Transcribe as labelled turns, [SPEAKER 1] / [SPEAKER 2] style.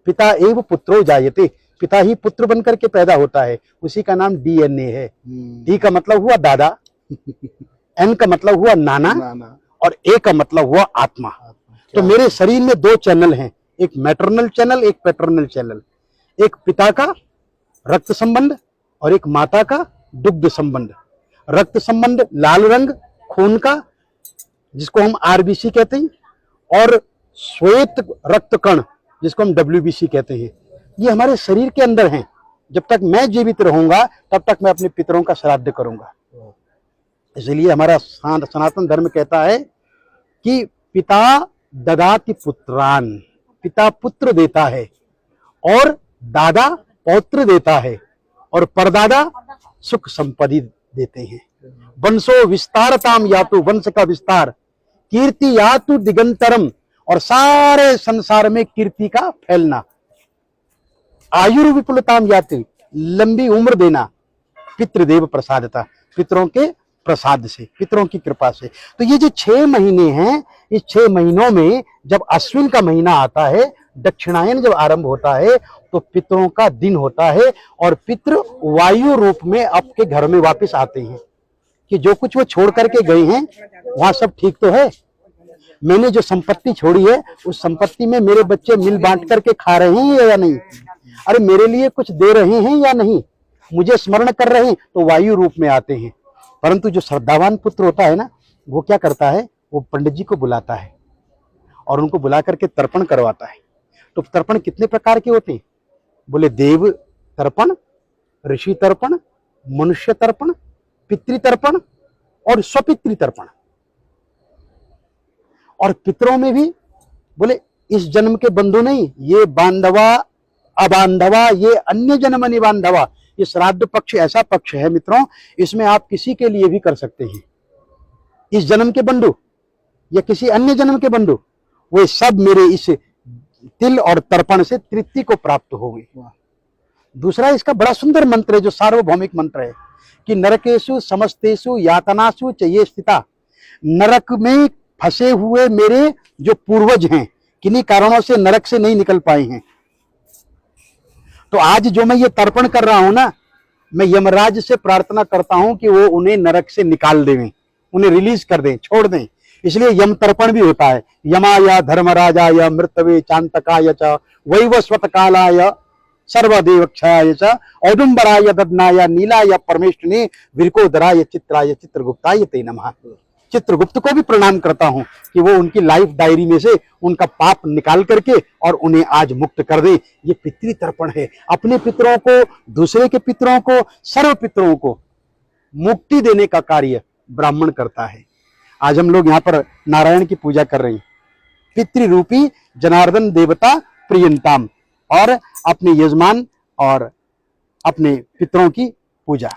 [SPEAKER 1] पिता एव पुत्रो जायते, पिता ही पुत्र बनकर के पैदा होता है, उसी का नाम डीएनए है। डी का मतलब हुआ दादा, एन का मतलब हुआ नाना, और ए का मतलब हुआ आत्मा। तो मेरे शरीर में दो चैनल हैं, एक मैटरनल चैनल, एक पैटर्नल चैनल। एक पिता का रक्त संबंध और एक माता का दुग्ध संबंध। रक्त संबंध लाल रंग खून का, जिसको हम आरबीसी कहते हैं, और श्वेत रक्त कण, जिसको हम डब्ल्यूबीसी कहते हैं, ये हमारे शरीर के अंदर हैं। जब तक मैं जीवित रहूंगा तब तक मैं अपने पितरों का श्राद्ध करूंगा। इसलिए हमारा सनातन धर्म कहता है कि पिता ददाति पुत्रान, पिता पुत्र देता है और दादा पौत्र देता है और परदादा सुख संपत्ति देते हैं। वंशो विस्तारताम यातु, वंश का विस्तार, कीर्ति यातु दिगंतरम, और सारे संसार में कीर्ति का फैलना, आयुर्विपुलताम यातु, लंबी उम्र देना, पितृदेव प्रसादता, पितरों के प्रसाद से, पितरों की कृपा से। तो ये जो 6 महीने हैं, इस 6 महीनों में जब अश्विन का महीना आता है, दक्षिणायन जब आरंभ होता है, तो पितरों का दिन होता है और पितृ वायु रूप में आपके घर में वापस आते हैं कि जो कुछ वो छोड़ करके गए हैं वहां सब ठीक तो है। मैंने जो संपत्ति छोड़ी है उस संपत्ति में मेरे बच्चे मिल बांट करके खा रहे हैं या नहीं, अरे मेरे लिए कुछ दे रहे हैं या नहीं, मुझे स्मरण कर रहे हैं, तो वायु रूप में आते हैं। परंतु जो श्रद्धावान पुत्र होता है ना, वो क्या करता है, वो पंडित जी को बुलाता है और उनको बुला करके तर्पण करवाता है। तो तर्पण कितने प्रकार के होते हैं? बोले देव तर्पण, ऋषि तर्पण, मनुष्य तर्पण, पितृ तर्पण और स्वपितृ तर्पण। और पितरों में भी बोले इस जन्म के बंधु नहीं, ये बांधवा अबांधवा, ये अन्य जन्म निबांधवा। ये श्राद्ध पक्ष ऐसा पक्ष है मित्रों, इसमें आप किसी के लिए भी कर सकते हैं। इस जन्म के बंधु या किसी अन्य जन्म के बंधु, वे सब मेरे इस तिल और तर्पण से तृप्ति को प्राप्त होंगे। दूसरा इसका बड़ा सुंदर मंत्र है जो सार्वभौमिक मंत्र है कि नरकेशु समस्तेषु यातनासु च ये स्थिता, नरक में फंसे हुए मेरे जो पूर्वज हैं, किन्हीं कारणों से नरक से नहीं निकल पाए हैं, तो आज जो मैं ये तर्पण कर रहा हूं ना, मैं यमराज से प्रार्थना करता हूं कि वो उन्हें नरक से निकाल दें, उन्हें रिलीज कर दें, छोड़ दें। इसलिए यम तर्पण भी होता है। यमाय धर्मराजाय मृतवे चांतकाय च वैवस्वत कालाय सर्वदेवक्षाय च औदुंबराय ददनाय नीलाय परमेष्ठिने विरकोदराय चित्राय चित्रगुप्ताय ते नमः। चित्रगुप्त को भी प्रणाम करता हूं कि वो उनकी लाइफ डायरी में से उनका पाप निकाल करके और उन्हें आज मुक्त कर दे। ये पितृ तर्पण है। अपने पितरों को, दूसरे के पितरों को, सर्व पितरों को मुक्ति देने का कार्य ब्राह्मण करता है। आज हम लोग यहाँ पर नारायण की पूजा कर रहे हैं, पितृरूपी जनार्दन देवता प्रियंताम, और अपने यजमान और अपने पितरों की पूजा।